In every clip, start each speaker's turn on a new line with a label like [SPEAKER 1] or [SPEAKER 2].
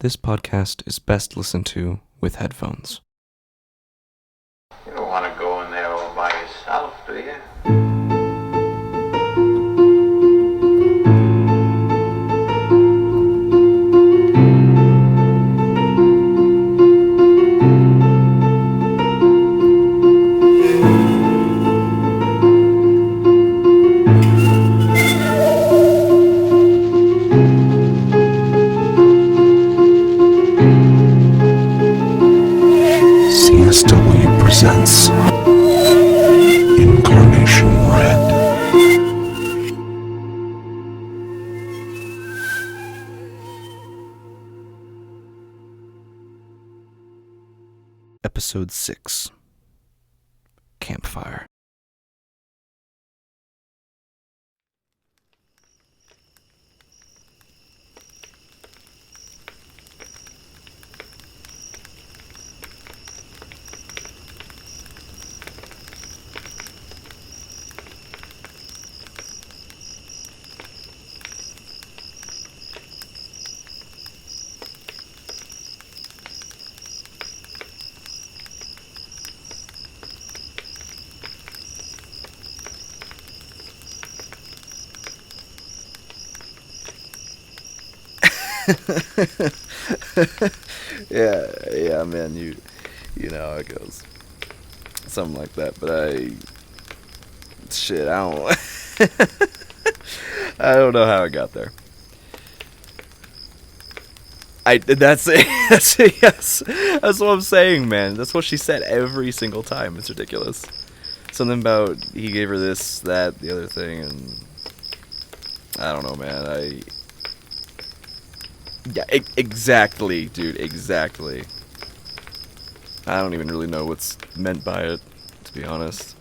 [SPEAKER 1] This podcast is best listened to with headphones.
[SPEAKER 2] You don't want to go in there all by yourself, do you?
[SPEAKER 3] C.s.w. presents Incarnation Red.
[SPEAKER 1] Episode 6. Campfire. yeah, man, you know how it goes. Something like that, but I don't I don't know how I got there. That's it. That's it, yes. That's what I'm saying, man. That's what she said every single time. It's ridiculous. Something about he gave her this, that, the other thing, and I don't know, man. Yeah, exactly, dude, exactly. I don't even really know what's meant by it, to be honest.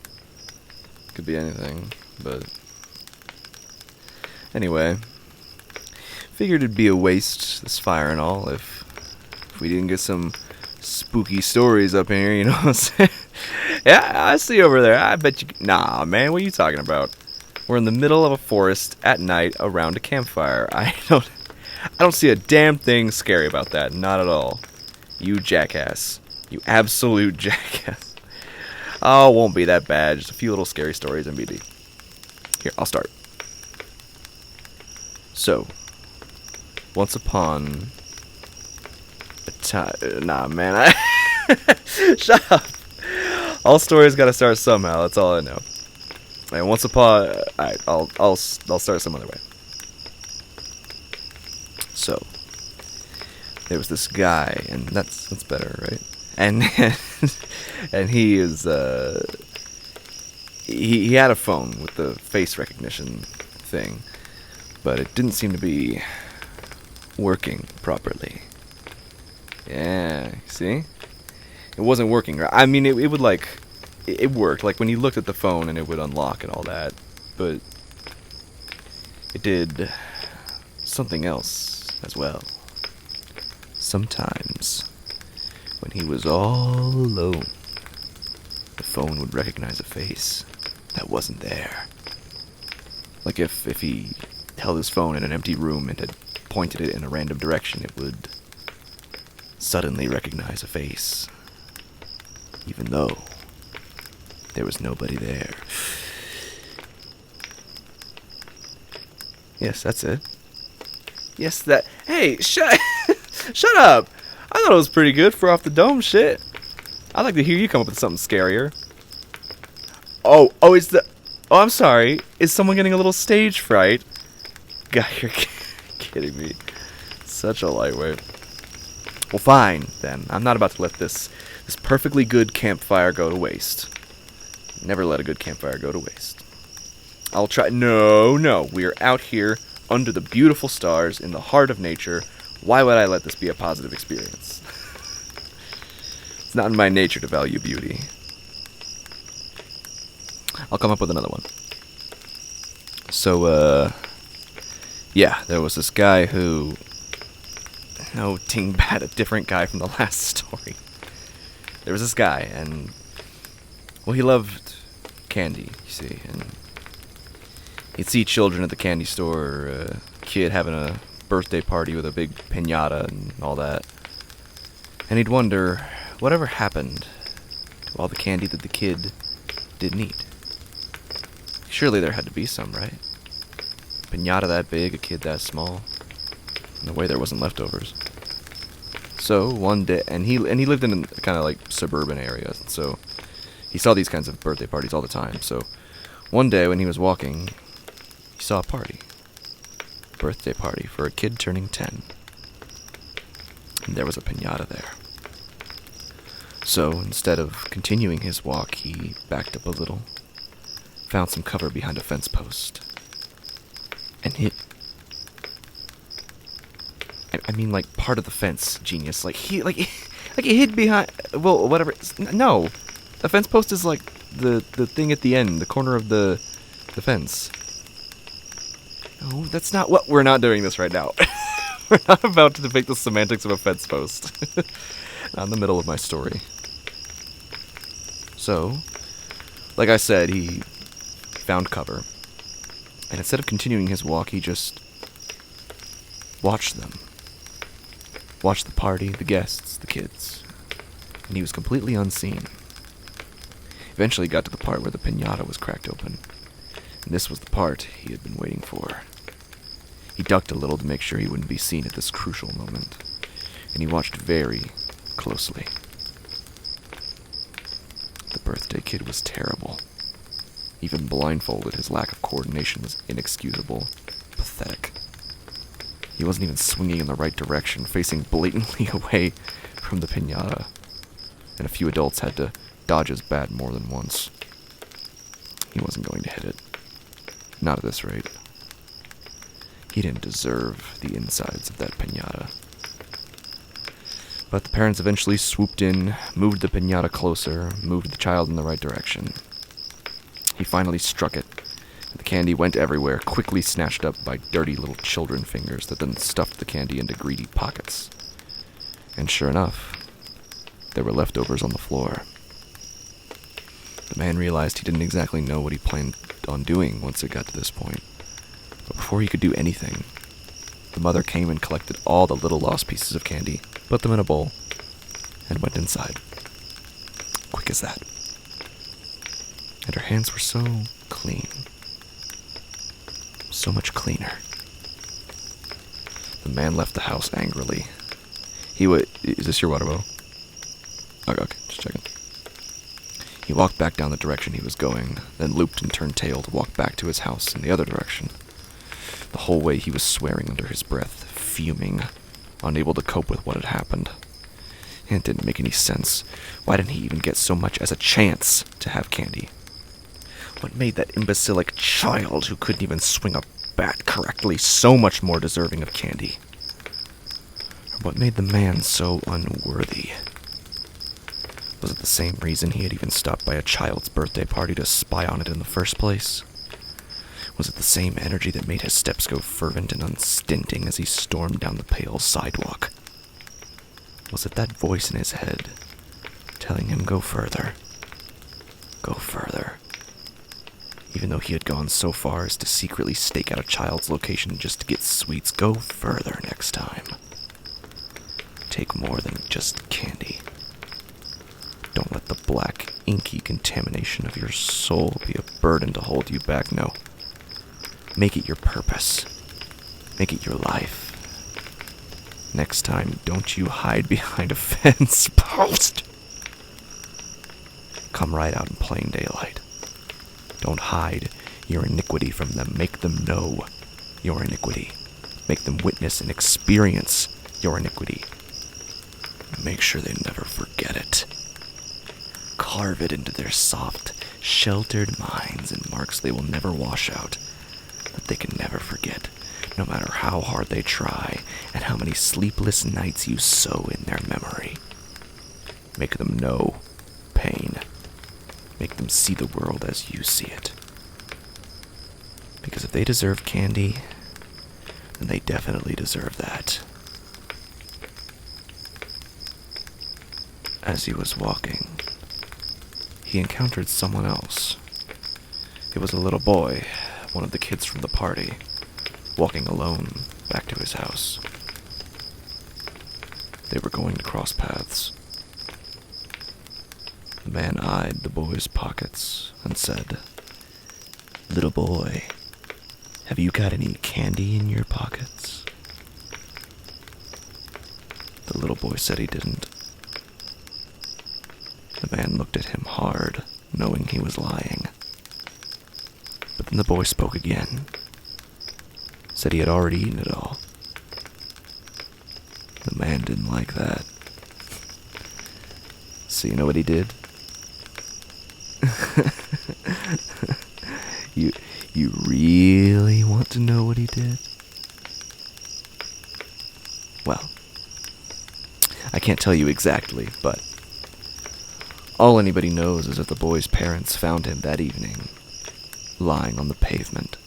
[SPEAKER 1] Could be anything, but anyway. Figured it'd be a waste, this fire and all, if we didn't get some spooky stories up in here, you know what I'm saying? Yeah, I see over there, I bet you... Nah, man, what are you talking about? We're in the middle of a forest at night around a campfire. I don't see a damn thing scary about that. Not at all. You jackass. You absolute jackass. Oh, it won't be that bad. Just a few little scary stories, MBD. Here, I'll start. So, once upon a time... Nah, man. Shut up. All stories gotta start somehow. That's all I know. And once upon... Alright, I'll start some other way. So, there was this guy, and that's better, right? And and he is he had a phone with the face recognition thing, but it didn't seem to be working properly. Yeah, see? It wasn't working right. I mean, it would like it worked like when you looked at the phone and it would unlock and all that, but it did something else as well. Sometimes, when he was all alone, the phone would recognize a face that wasn't there. Like if he held his phone in an empty room and had pointed it in a random direction, it would suddenly recognize a face, even though there was nobody there. Yes, that's it. Yes, that... Hey, shut up! I thought it was pretty good for off the dome shit. I'd like to hear you come up with something scarier. Oh, it's the... Oh, I'm sorry. Is someone getting a little stage fright? God, you're kidding me. Such a lightweight. Well, fine, then. I'm not about to let this perfectly good campfire go to waste. Never let a good campfire go to waste. I'll try... No. We are out here under the beautiful stars in the heart of nature. Why would I let this be a positive experience? It's not in my nature to value beauty. I'll come up with another one. So, yeah, there was this guy who... No, dingbat, a different guy from the last story. There was this guy, and... Well, he loved candy, you see, and... You'd see children at the candy store, kid having a birthday party with a big piñata and all that. And he'd wonder, whatever happened to all the candy that the kid didn't eat? Surely there had to be some, right? A piñata that big, a kid that small. No way there wasn't leftovers. So one day, and he lived in a kind of like suburban area, so he saw these kinds of birthday parties all the time. So one day when he was walking, he saw a party. Birthday party for a kid turning 10. And there was a piñata there. So instead of continuing his walk, he backed up a little, found some cover behind a fence post, and hid. I mean, like, part of the fence, genius. Like he hid behind. Well, whatever. No, the fence post is like the thing at the end, the corner of the fence. No, that's not what. We're not doing this right now. We're not about to depict the semantics of a fence post. Not in the middle of my story. So, like I said, he found cover, and instead of continuing his walk, he just watched them. Watched the party, the guests, the kids, and he was completely unseen. Eventually he got to the part where the piñata was cracked open, and this was the part he had been waiting for. He ducked a little to make sure he wouldn't be seen at this crucial moment, and he watched very closely. The birthday kid was terrible. Even blindfolded, his lack of coordination was inexcusable, pathetic. He wasn't even swinging in the right direction, facing blatantly away from the piñata, and a few adults had to dodge his bat more than once. He wasn't going to hit it. Not at this rate. He didn't deserve the insides of that piñata. But the parents eventually swooped in, moved the piñata closer, moved the child in the right direction. He finally struck it. The candy went everywhere, quickly snatched up by dirty little children fingers that then stuffed the candy into greedy pockets. And sure enough, there were leftovers on the floor. The man realized he didn't exactly know what he planned on doing once it got to this point. But before he could do anything, the mother came and collected all the little lost pieces of candy, put them in a bowl, and went inside. Quick as that. And her hands were so clean. So much cleaner. The man left the house angrily. Is this your water bottle? Okay, just checking. He walked back down the direction he was going, then looped and turned tail to walk back to his house in the other direction. The whole way he was swearing under his breath, fuming, unable to cope with what had happened. It didn't make any sense. Why didn't he even get so much as a chance to have candy? What made that imbecilic child who couldn't even swing a bat correctly so much more deserving of candy? Or what made the man so unworthy? Was it the same reason he had even stopped by a child's birthday party to spy on it in the first place? Was it the same energy that made his steps go fervent and unstinting as he stormed down the pale sidewalk? Was it that voice in his head telling him go further? Go further. Even though he had gone so far as to secretly stake out a child's location just to get sweets, go further next time. Take more than just candy. Don't let the black, inky contamination of your soul be a burden to hold you back, no. Make it your purpose. Make it your life. Next time, don't you hide behind a fence post. Come right out in plain daylight. Don't hide your iniquity from them. Make them know your iniquity. Make them witness and experience your iniquity. Make sure they never forget it. Carve it into their soft, sheltered minds in marks they will never wash out, that they can never forget, no matter how hard they try and how many sleepless nights you sow in their memory. Make them know pain. Make them see the world as you see it. Because if they deserve candy, then they definitely deserve that. As he was walking, he encountered someone else. It was a little boy, one of the kids from the party, walking alone back to his house. They were going to cross paths. The man eyed the boy's pockets and said, "Little boy, have you got any candy in your pockets?" The little boy said he didn't. The man looked at him hard, knowing he was lying. But then the boy spoke again. Said he had already eaten it all. The man didn't like that. So you know what he did? You really want to know what he did? Well, I can't tell you exactly, but all anybody knows is that the boy's parents found him that evening, lying on the pavement,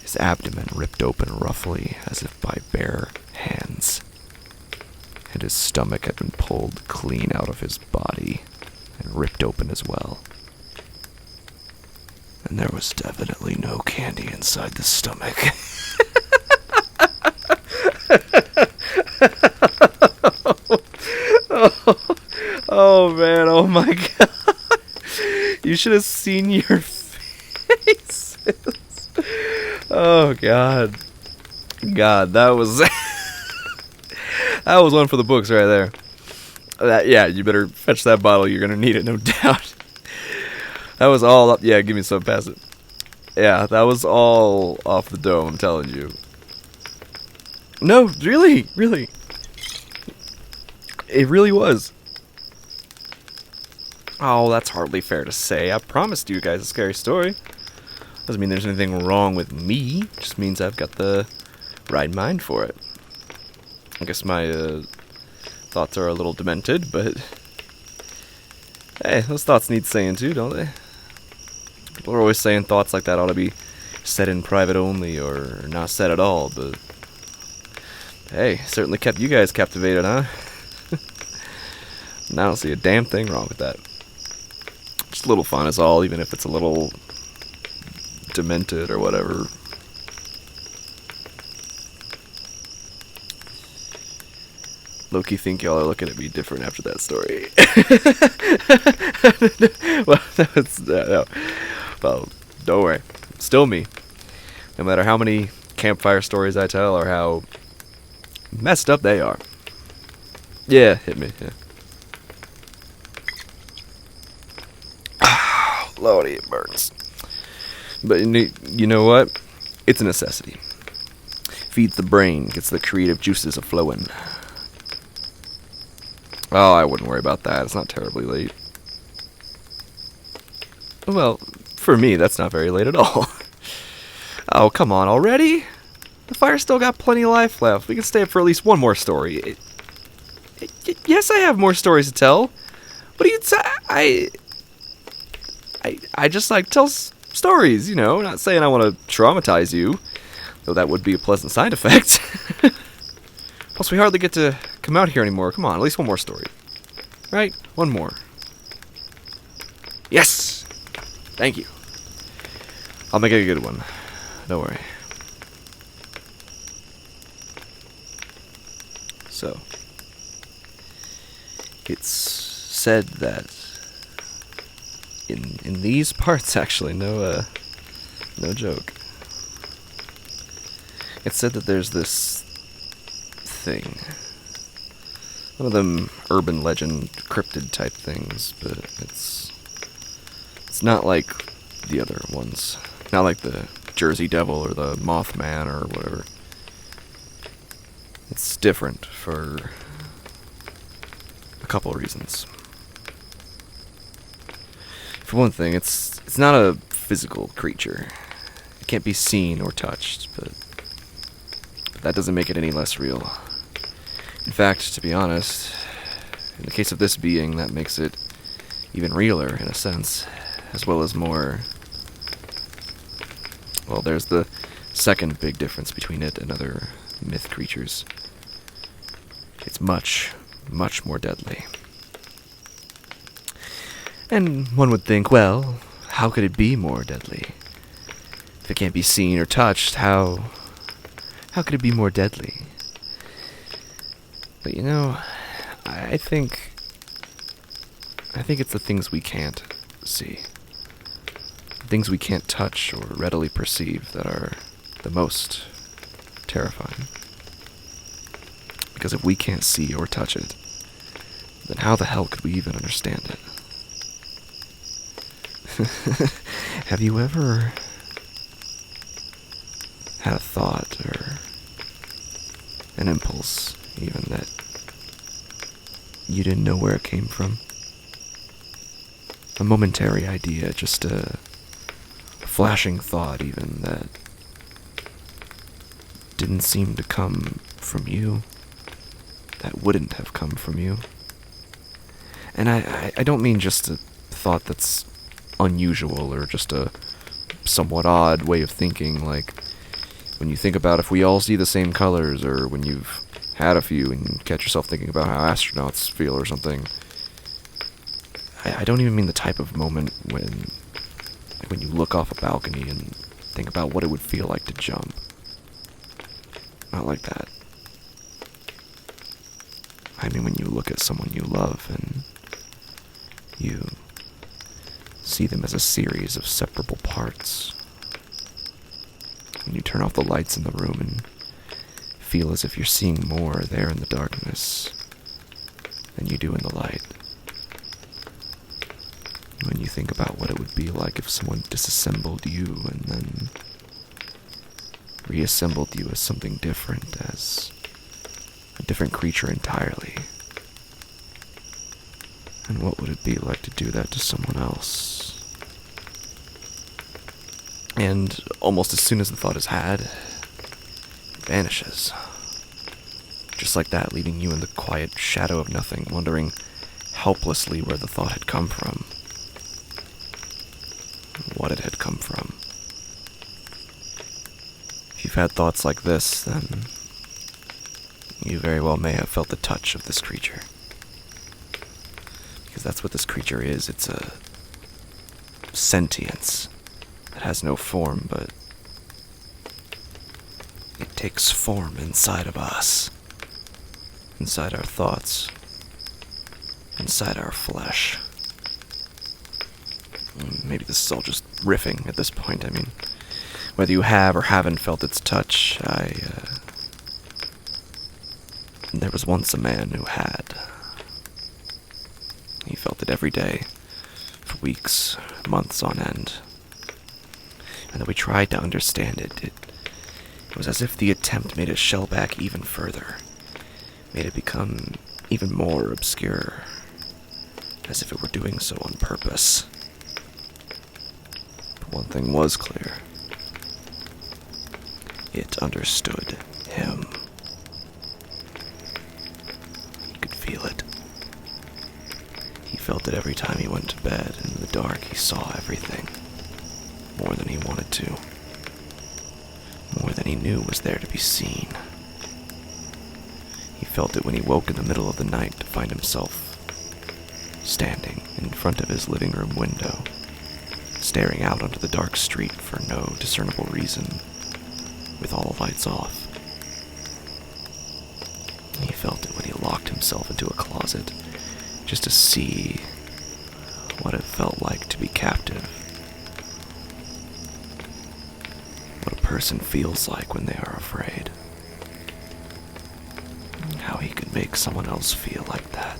[SPEAKER 1] his abdomen ripped open roughly as if by bare hands, and his stomach had been pulled clean out of his body and ripped open as well. And there was definitely no candy inside the stomach. Oh man, oh my god. You should have seen your faces. Oh god. God, that was that was one for the books right there. Yeah, you better fetch that bottle, you're gonna need it, no doubt. That was all up. Yeah, give me some, pass it. Yeah, that was all off the dome, I'm telling you. No, really. It really was. Oh, that's hardly fair to say. I promised you guys a scary story. Doesn't mean there's anything wrong with me. Just means I've got the right mind for it. I guess my thoughts are a little demented, but hey, those thoughts need saying too, don't they? People are always saying thoughts like that ought to be said in private only or not said at all, but hey, certainly kept you guys captivated, huh? And I don't see a damn thing wrong with that. Just a little fun is all, even if it's a little demented or whatever. Low-key think y'all are looking at me different after that story. Well, that's no. Well, don't worry. Still me. No matter how many campfire stories I tell or how messed up they are. Yeah, hit me. Yeah. Lordy, it burns. But you know what? It's a necessity. Feeds the brain, gets the creative juices a-flowing. Oh, I wouldn't worry about that. It's not terribly late. Well, for me, that's not very late at all. Oh, come on already? The fire's still got plenty of life left. We can stay up for at least one more story. Yes, I have more stories to tell. What do you I just like tell stories, you know. Not saying I want to traumatize you, though that would be a pleasant side effect. Plus, we hardly get to come out here anymore. Come on, at least one more story. Right? One more. Yes! Thank you. I'll make it a good one. Don't worry. So, it's said that in these parts, actually, no joke. It's said that there's this thing. One of them urban legend cryptid type things, but it's not like the other ones. Not like the Jersey Devil or the Mothman or whatever. It's different for a couple of reasons. For one thing, it's not a physical creature. It can't be seen or touched, but that doesn't make it any less real. In fact, to be honest, in the case of this being, that makes it even realer in a sense, as well as more. Well, there's the second big difference between it and other myth creatures. It's much, much more deadly. And one would think, well, how could it be more deadly? If it can't be seen or touched, how How could it be more deadly? But you know, I think it's the things we can't see. The things we can't touch or readily perceive that are the most terrifying. Because if we can't see or touch it, then how the hell could we even understand it? Have you ever had a thought or an impulse, even, that you didn't know where it came from? A momentary idea, just a flashing thought, even, that didn't seem to come from you, that wouldn't have come from you. And I don't mean just a thought that's unusual or just a somewhat odd way of thinking, like when you think about if we all see the same colors, or when you've had a few and you catch yourself thinking about how astronauts feel or something. I don't even mean the type of moment when you look off a balcony and think about what it would feel like to jump. Not like that. I mean when you look at someone you love and you see them as a series of separable parts. When you turn off the lights in the room and feel as if you're seeing more there in the darkness than you do in the light. When you think about what it would be like if someone disassembled you and then reassembled you as something different, as a different creature entirely. And what would it be like to do that to someone else? And almost as soon as the thought is had, it vanishes. Just like that, leaving you in the quiet shadow of nothing, wondering helplessly where the thought had come from. What it had come from. If you've had thoughts like this, then you very well may have felt the touch of this creature. Because that's what this creature is. It's a sentience that has no form, but it takes form inside of us. Inside our thoughts. Inside our flesh. Maybe this is all just riffing at this point. I mean, whether you have or haven't felt its touch, there was once a man who had. He felt it every day, for weeks, months on end. And though we tried to understand it, it was as if the attempt made it shell back even further, made it become even more obscure, as if it were doing so on purpose. But one thing was clear. It understood him. He could feel it. He felt it every time he went to bed, and in the dark he saw everything. More than he wanted to. More than he knew was there to be seen. He felt it when he woke in the middle of the night to find himself standing in front of his living room window, staring out onto the dark street for no discernible reason, with all the lights off. He felt it when he locked himself into a closet, just to see what it felt like to be captive. What a person feels like when they are afraid. How he could make someone else feel like that.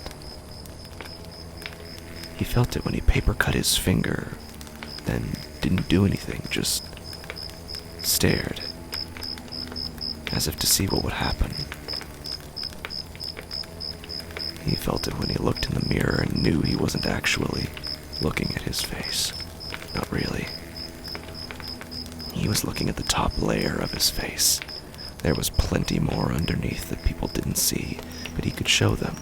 [SPEAKER 1] He felt it when he paper cut his finger, then didn't do anything, just stared, as if to see what would happen. He felt it when he looked in the mirror and knew he wasn't actually looking at his face. Not really. He was looking at the top layer of his face. There was plenty more underneath that people didn't see, but he could show them.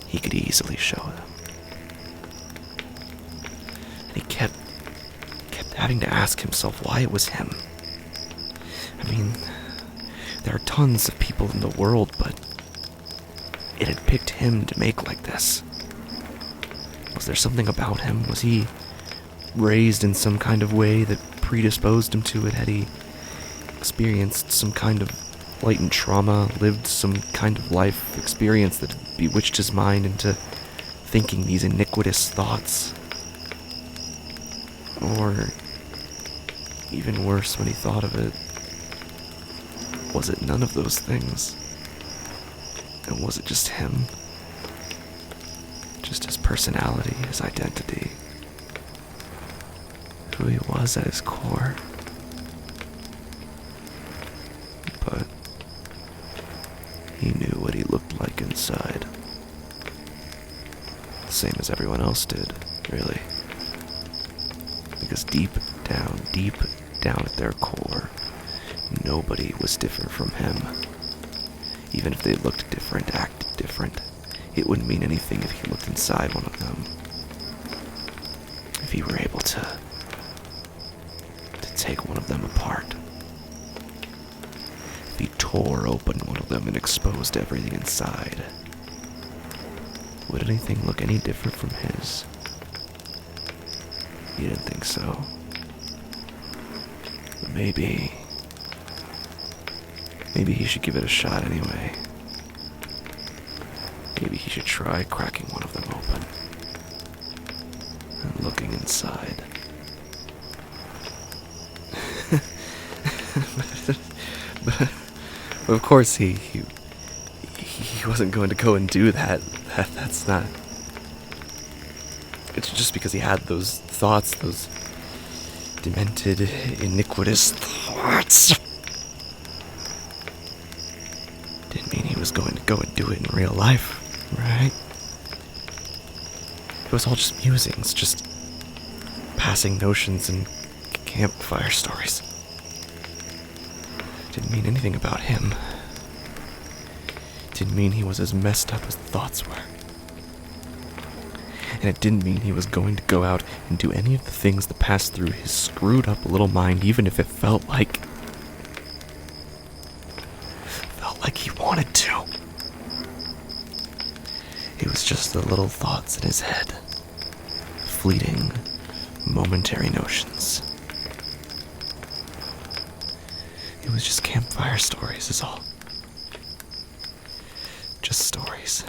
[SPEAKER 1] He could easily show them. And he kept having to ask himself why it was him. I mean, there are tons of people in the world, but it had picked him to make like this. Was there something about him? Was he raised in some kind of way that predisposed him to it? Had he experienced some kind of latent trauma, lived some kind of life experience that bewitched his mind into thinking these iniquitous thoughts. Or, even worse when he thought of it, was it none of those things? And was it just him? Just his personality, his identity, who he was at his core? But he knew what he looked like inside. The same as everyone else did, really. Because deep down at their core, nobody was different from him. Even if they looked different, acted different, it wouldn't mean anything if he looked inside one of them. If he were able to take one of them apart. If he tore open one of them and exposed everything inside, would anything look any different from his? He didn't think so. But maybe he should give it a shot anyway. Maybe he should try cracking one of them open and looking inside. but of course he wasn't going to go and do that. That's not. It's just because he had those thoughts, those demented, iniquitous thoughts. Didn't mean he was going to go and do it in real life, right? It was all just musings, just passing notions and campfire stories. Didn't mean anything about him. Didn't mean he was as messed up as the thoughts were. And it didn't mean he was going to go out and do any of the things that passed through his screwed up little mind, even if it felt like he wanted to. It was just the little thoughts in his head. Fleeting, momentary notions. It was just campfire stories is all. Just stories.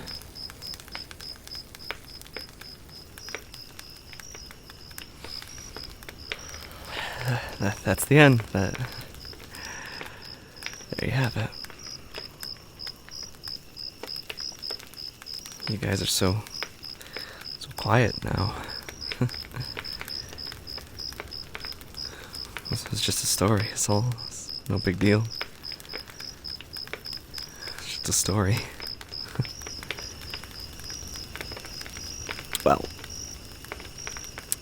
[SPEAKER 1] That's the end. There you have it. You guys are so quiet now. This was just a story, it's all. It's no big deal. It's just a story. Well,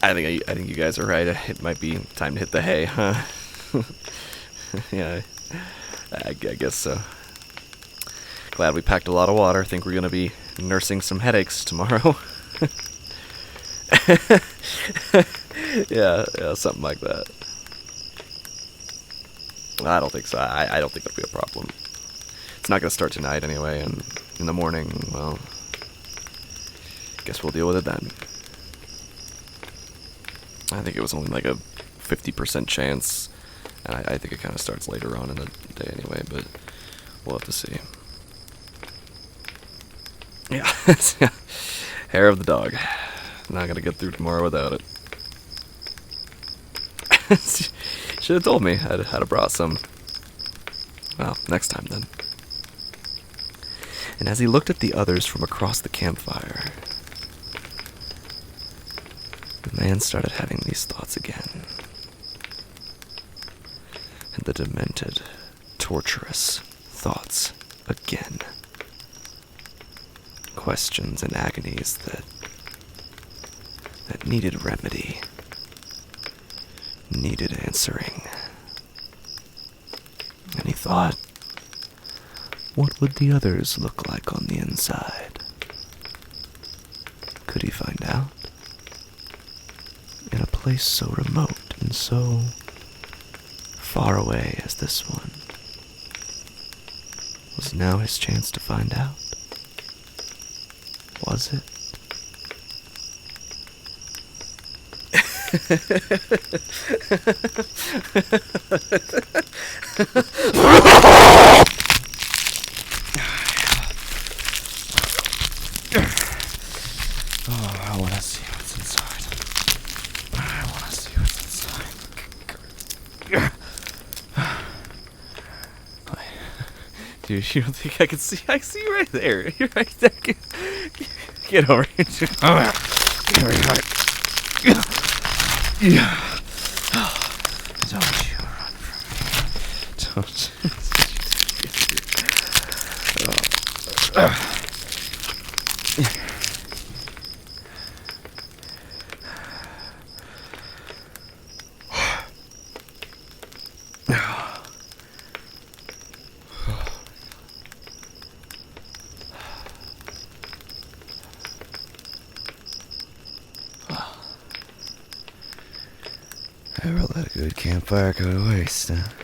[SPEAKER 1] I think you guys are right. It might be time to hit the hay, huh? Yeah, I guess so. Glad we packed a lot of water. Think we're gonna be nursing some headaches tomorrow. yeah, something like that. I don't think so. I don't think that'll be a problem. It's not gonna start tonight anyway, and in the morning, well, guess we'll deal with it then. I think it was only like a 50% chance, and I think it kind of starts later on in the day anyway, but we'll have to see. Yeah, hair of the dog. Not gonna get through tomorrow without it. Should have told me I'd have brought some. Well, next time then. And as he looked at the others from across the campfire, the man started having these thoughts again. And the demented, torturous thoughts again. Questions and agonies that needed remedy, needed answering. And he thought, what would the others look like on the inside? Could he find out? In a place so remote and so far away as this one, was now his chance to find out? Was it? Oh, I want to see what's inside. I want to see what's inside. Dude, you don't think I can see? I see you right there. You're right there. Get over here. Get over here. Don't you run from me. Don't you. Never let a good campfire go to waste, huh?